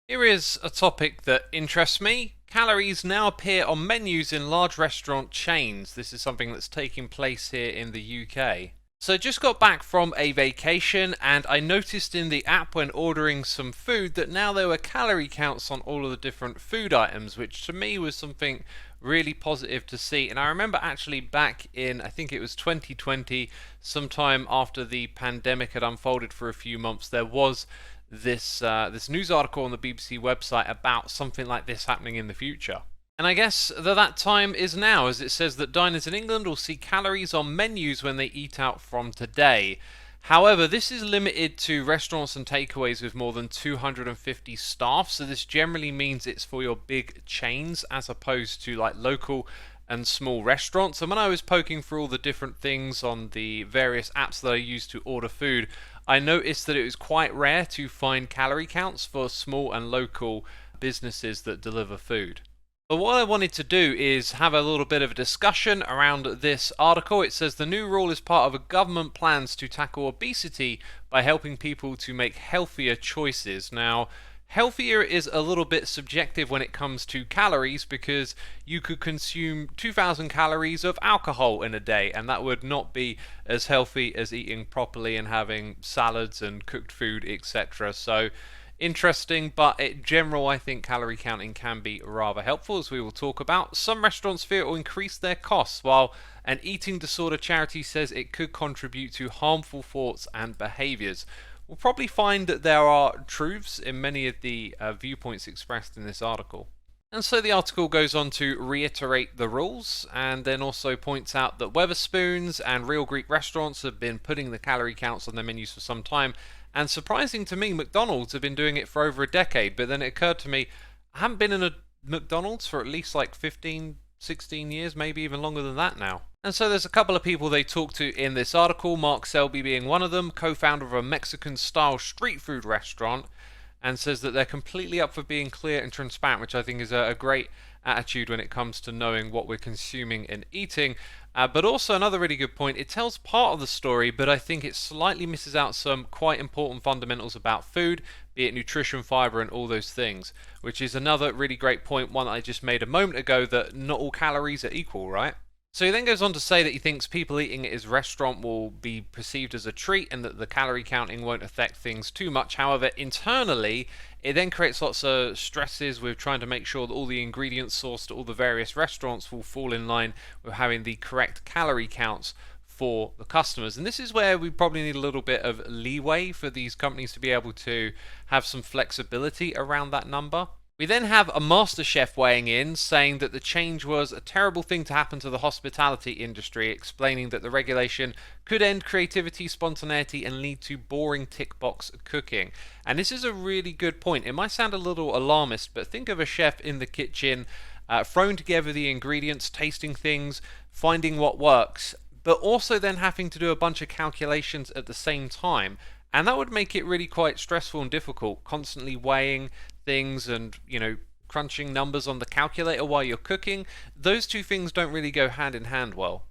Here is a topic that interests me. Calories now appear on menus in large restaurant chains. This is something that's taking place here in the UK. So just got back from a vacation and I noticed in the app when ordering some food that now there were calorie counts on all of the different food items, which to me was something really positive to see. And I remember actually back in, I think it was 2020, sometime after the pandemic had unfolded for a few months, there was this news article on the BBC website about something like this happening in the future. And I guess that time is now, as it says that diners in England will see calories on menus when they eat out from today. However, this is limited to restaurants and takeaways with more than 250 staff, so this generally means it's for your big chains as opposed to like local and small restaurants. And when I was poking through all the different things on the various apps that I use to order food, I noticed that it was quite rare to find calorie counts for small and local businesses that deliver food. But what I wanted to do is have a little bit of a discussion around this article. It says the new rule is part of a government plans to tackle obesity by helping people to make healthier choices. Now, healthier is a little bit subjective when it comes to calories because you could consume 2,000 calories of alcohol in a day, and that would not be as healthy as eating properly and having salads and cooked food, etc. So interesting, but in general, I think calorie counting can be rather helpful, as we will talk about. Some restaurants fear it will increase their costs, while an eating disorder charity says it could contribute to harmful thoughts and behaviors. We'll probably find that there are truths in many of the viewpoints expressed in this article. And so the article goes on to reiterate the rules and then also points out that Wetherspoons and Real Greek restaurants have been putting the calorie counts on their menus for some time. And surprising to me, McDonald's have been doing it for over a decade. But then it occurred to me, I haven't been in a McDonald's for at least like 15, 16 years, maybe even longer than that now. And so there's a couple of people they talk to in this article, Mark Selby being one of them, co-founder of a Mexican-style street food restaurant, and says that they're completely up for being clear and transparent, which I think is a great attitude when it comes to knowing what we're consuming and eating. But also another really good point, it tells part of the story, but I think it slightly misses out some quite important fundamentals about food, be it nutrition, fiber, and all those things, which is another really great point, one that I just made a moment ago, that not all calories are equal, right? So he then goes on to say that he thinks people eating at his restaurant will be perceived as a treat and that the calorie counting won't affect things too much. However, internally, it then creates lots of stresses with trying to make sure that all the ingredients sourced at all the various restaurants will fall in line with having the correct calorie counts for the customers. And this is where we probably need a little bit of leeway for these companies to be able to have some flexibility around that number. We then have a master chef weighing in, saying that the change was a terrible thing to happen to the hospitality industry, explaining that the regulation could end creativity, spontaneity, and lead to boring tick box cooking. And this is a really good point. It might sound a little alarmist, but think of a chef in the kitchen, throwing together the ingredients, tasting things, finding what works, but also then having to do a bunch of calculations at the same time. And that would make it really quite stressful and difficult, constantly weighing things and, crunching numbers on the calculator while you're cooking. Those two things don't really go hand in hand well.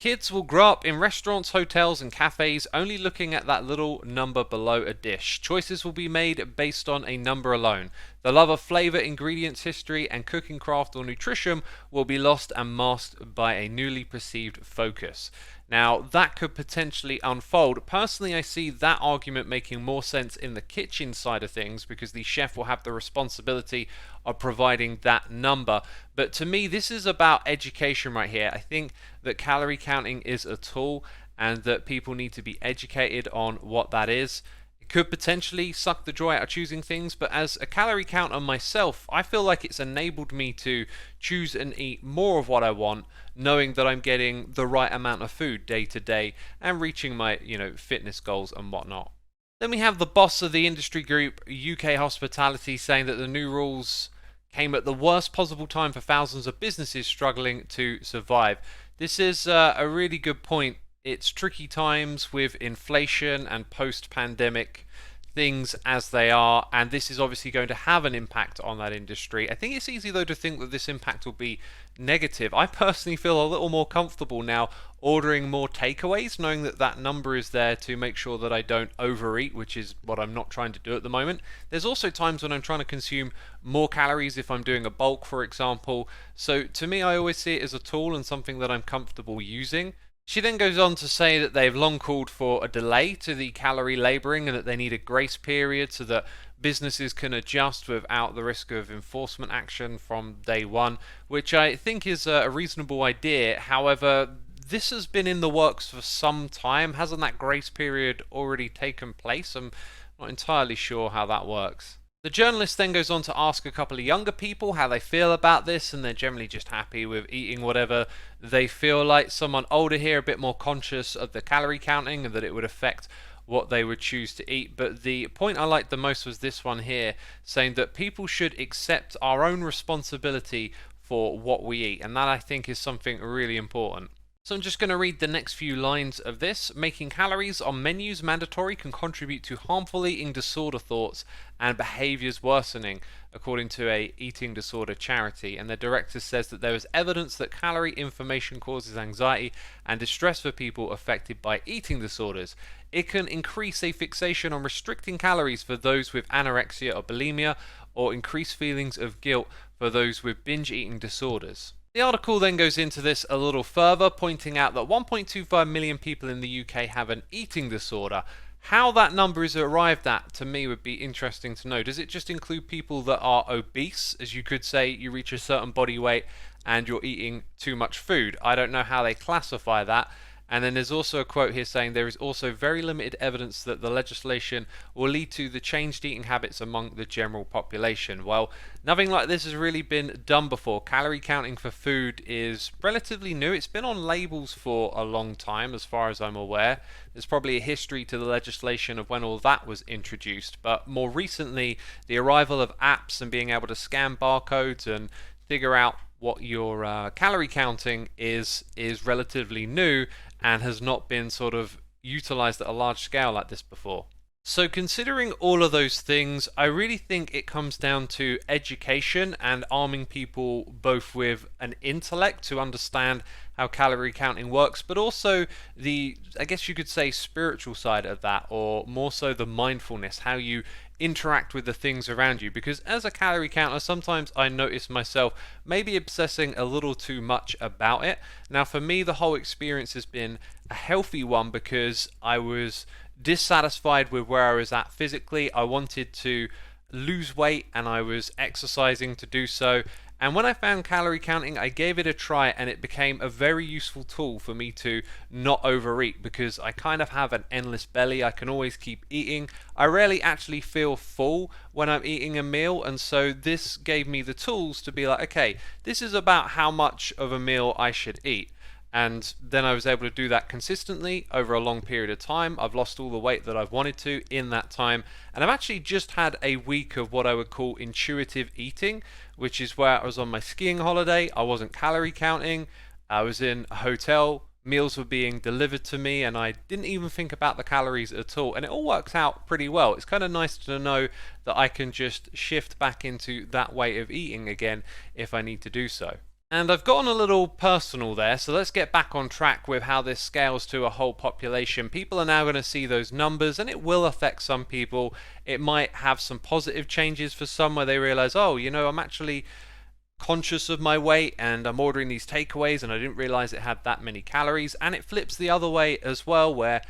Kids will grow up in restaurants, hotels, and cafes only looking at that little number below a dish. Choices will be made based on a number alone. The love of flavor, ingredients, history, and cooking craft or nutrition will be lost and masked by a newly perceived focus. Now, that could potentially unfold. Personally, I see that argument making more sense in the kitchen side of things because the chef will have the responsibility of providing that number. But to me, this is about education right here. I think that calorie counting is a tool and that people need to be educated on what that is. Could potentially suck the joy out of choosing things, but as a calorie counter myself, I feel like it's enabled me to choose and eat more of what I want, knowing that I'm getting the right amount of food day to day and reaching my, fitness goals and whatnot. Then we have the boss of the industry group, UK Hospitality, saying that the new rules came at the worst possible time for thousands of businesses struggling to survive. This is a really good point. It's tricky times with inflation and post-pandemic things as they are, and this is obviously going to have an impact on that industry. I think it's easy though to think that this impact will be negative. I personally feel a little more comfortable now ordering more takeaways, knowing that that number is there to make sure that I don't overeat, which is what I'm not trying to do at the moment. There's also times when I'm trying to consume more calories if I'm doing a bulk, for example. So to me, I always see it as a tool and something that I'm comfortable using. She then goes on to say that they've long called for a delay to the calorie labelling and that they need a grace period so that businesses can adjust without the risk of enforcement action from day one, which I think is a reasonable idea. However, this has been in the works for some time. Hasn't that grace period already taken place? I'm not entirely sure how that works. The journalist then goes on to ask a couple of younger people how they feel about this, and they're generally just happy with eating whatever they feel like. Someone older here, a bit more conscious of the calorie counting and that it would affect what they would choose to eat. But the point I liked the most was this one here, saying that people should accept our own responsibility for what we eat, and that I think is something really important. So I'm just going to read the next few lines of this. Making calories on menus mandatory can contribute to harmful eating disorder thoughts and behaviours worsening, according to a eating disorder charity. And the director says that there is evidence that calorie information causes anxiety and distress for people affected by eating disorders. It can increase a fixation on restricting calories for those with anorexia or bulimia, or increase feelings of guilt for those with binge eating disorders. The article then goes into this a little further, pointing out that 1.25 million people in the UK have an eating disorder. How that number is arrived at, to me, would be interesting to know. Does it just include people that are obese? As you could say, you reach a certain body weight and you're eating too much food. I don't know how they classify that. And then there's also a quote here saying there is also very limited evidence that the legislation will lead to the changed eating habits among the general population. Well, nothing like this has really been done before. Calorie counting for food is relatively new. It's been on labels for a long time, as far as I'm aware. There's probably a history to the legislation of when all that was introduced, but more recently, the arrival of apps and being able to scan barcodes and figure out what your calorie counting is relatively new and has not been sort of utilized at a large scale like this before. So considering all of those things, I really think it comes down to education and arming people both with an intellect to understand how calorie counting works, but also the, I guess you could say, spiritual side of that, or more so the mindfulness, how you interact with the things around you. Because as a calorie counter, sometimes I notice myself maybe obsessing a little too much about it. Now for me, the whole experience has been a healthy one because I was dissatisfied with where I was at physically. I wanted to lose weight and I was exercising to do so. And when I found calorie counting, I gave it a try and it became a very useful tool for me to not overeat because I kind of have an endless belly. I can always keep eating. I rarely actually feel full when I'm eating a meal, and so this gave me the tools to be like, okay, this is about how much of a meal I should eat. And then I was able to do that consistently over a long period of time. I've lost all the weight that I've wanted to in that time. And I've actually just had a week of what I would call intuitive eating, which is where I was on my skiing holiday. I wasn't calorie counting. I was in a hotel. Meals were being delivered to me and I didn't even think about the calories at all. And it all works out pretty well. It's kind of nice to know that I can just shift back into that way of eating again if I need to do so. And I've gotten a little personal there, so let's get back on track with how this scales to a whole population. People are now going to see those numbers, and it will affect some people. It might have some positive changes for some where they realize, oh, you know, I'm actually conscious of my weight and I'm ordering these takeaways and I didn't realize it had that many calories. And it flips the other way as well, where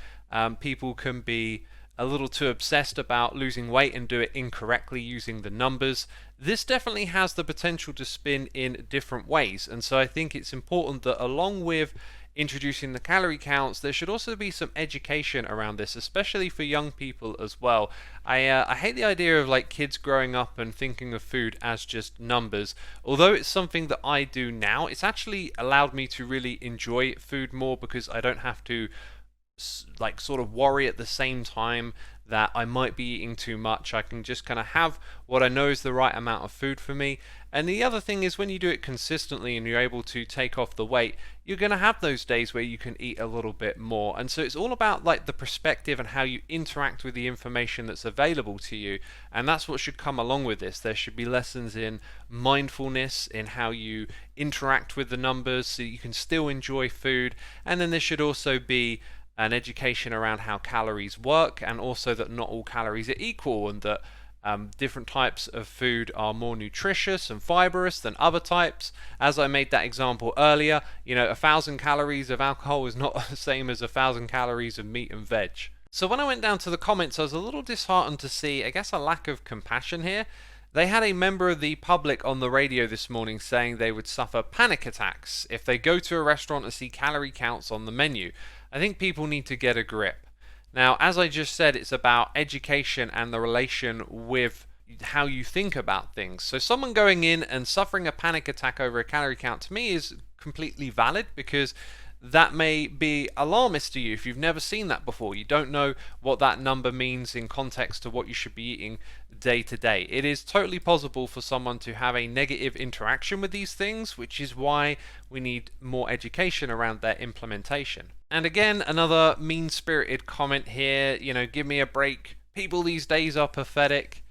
people can be a little too obsessed about losing weight and do it incorrectly using the numbers. This definitely has the potential to spin in different ways, and so I think it's important that along with introducing the calorie counts, there should also be some education around this, especially for young people as well. I hate the idea of like kids growing up and thinking of food as just numbers. Although it's something that I do now, it's actually allowed me to really enjoy food more because I don't have to like sort of worry at the same time that I might be eating too much. I can just kind of have what I know is the right amount of food for me. And the other thing is, when you do it consistently and you're able to take off the weight, you're going to have those days where you can eat a little bit more. And so it's all about like the perspective and how you interact with the information that's available to you. And that's what should come along with this. There should be lessons in mindfulness, in how you interact with the numbers so you can still enjoy food. And then there should also be an education around how calories work, and also that not all calories are equal, and that different types of food are more nutritious and fibrous than other types. As I made that example earlier, 1,000 calories of alcohol is not the same as 1,000 calories of meat and veg. So when I went down to the comments, I was a little disheartened to see, I guess, a lack of compassion here. They had a member of the public on the radio this morning saying they would suffer panic attacks if they go to a restaurant and see calorie counts on the menu. I think people need to get a grip. Now, as I just said, it's about education and the relation with how you think about things. So someone going in and suffering a panic attack over a calorie count, to me, is completely valid, because that may be alarmist to you if you've never seen that before. You don't know what that number means in context to what you should be eating day to day. It is totally possible for someone to have a negative interaction with these things, which is why we need more education around their implementation. And again, another mean-spirited comment here, give me a break. People these days are pathetic.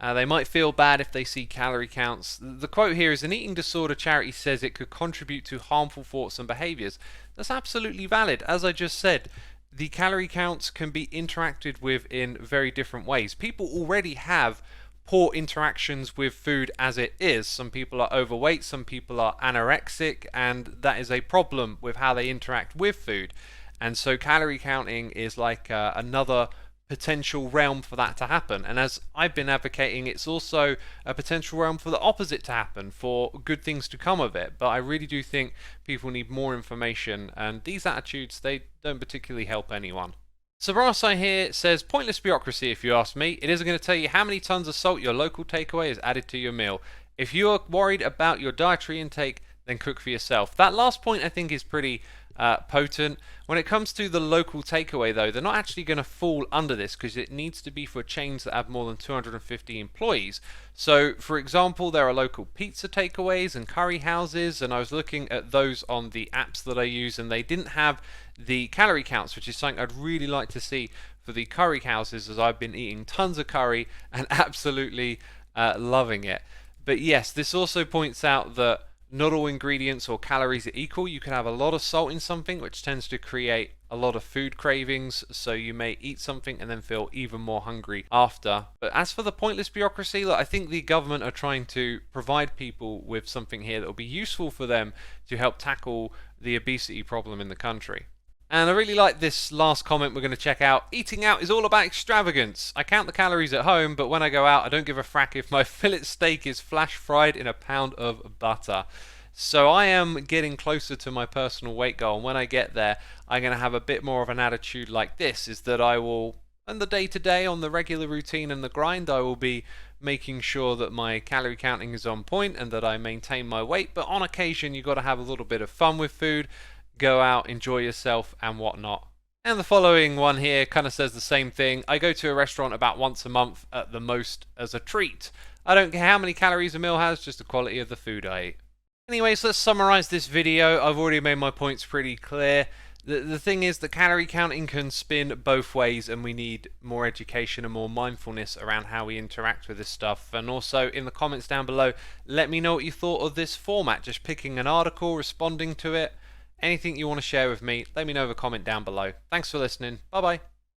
They might feel bad if they see calorie counts. The quote here is, an eating disorder charity says it could contribute to harmful thoughts and behaviors. That's absolutely valid. As I just said, the calorie counts can be interacted with in very different ways. People already have poor interactions with food as it is. Some people are overweight, some people are anorexic, and that is a problem with how they interact with food. And so calorie counting is like another potential realm for that to happen. And as I've been advocating, it's also a potential realm for the opposite to happen, for good things to come of it. But I really do think people need more information, and these attitudes, they don't particularly help anyone. Sabrasai here says, pointless bureaucracy if you ask me. It isn't going to tell you how many tons of salt your local takeaway has added to your meal. If you are worried about your dietary intake, then cook for yourself. That last point I think is pretty potent. When it comes to the local takeaway though, they're not actually going to fall under this, because it needs to be for chains that have more than 250 employees. So for example, there are local pizza takeaways and curry houses, and I was looking at those on the apps that I use, and they didn't have the calorie counts, which is something I'd really like to see for the curry houses, as I've been eating tons of curry and absolutely loving it. But yes, this also points out that not all ingredients or calories are equal. You can have a lot of salt in something, which tends to create a lot of food cravings, so you may eat something and then feel even more hungry after. But as for the pointless bureaucracy, look, I think the government are trying to provide people with something here that will be useful for them to help tackle the obesity problem in the country. And I really like this last comment we're going to check out. Eating out is all about extravagance. I count the calories at home, but when I go out, I don't give a frack if my fillet steak is flash fried in a pound of butter. So I am getting closer to my personal weight goal, and when I get there, I'm going to have a bit more of an attitude like this, is that I will, on the day-to-day, on the regular routine and the grind, I will be making sure that my calorie counting is on point and that I maintain my weight. But on occasion, you've got to have a little bit of fun with food. Go out, enjoy yourself and whatnot. And the following one here kind of says the same thing. I go to a restaurant about once a month at the most as a treat. I don't care how many calories a meal has, just the quality of the food I eat. Anyways, let's summarize this video. I've already made my points pretty clear. The thing is that calorie counting can spin both ways, and we need more education and more mindfulness around how we interact with this stuff. And also in the comments down below, let me know what you thought of this format, just picking an article, responding to it. Anything you want to share with me, let me know in a comment down below. Thanks for listening. Bye bye.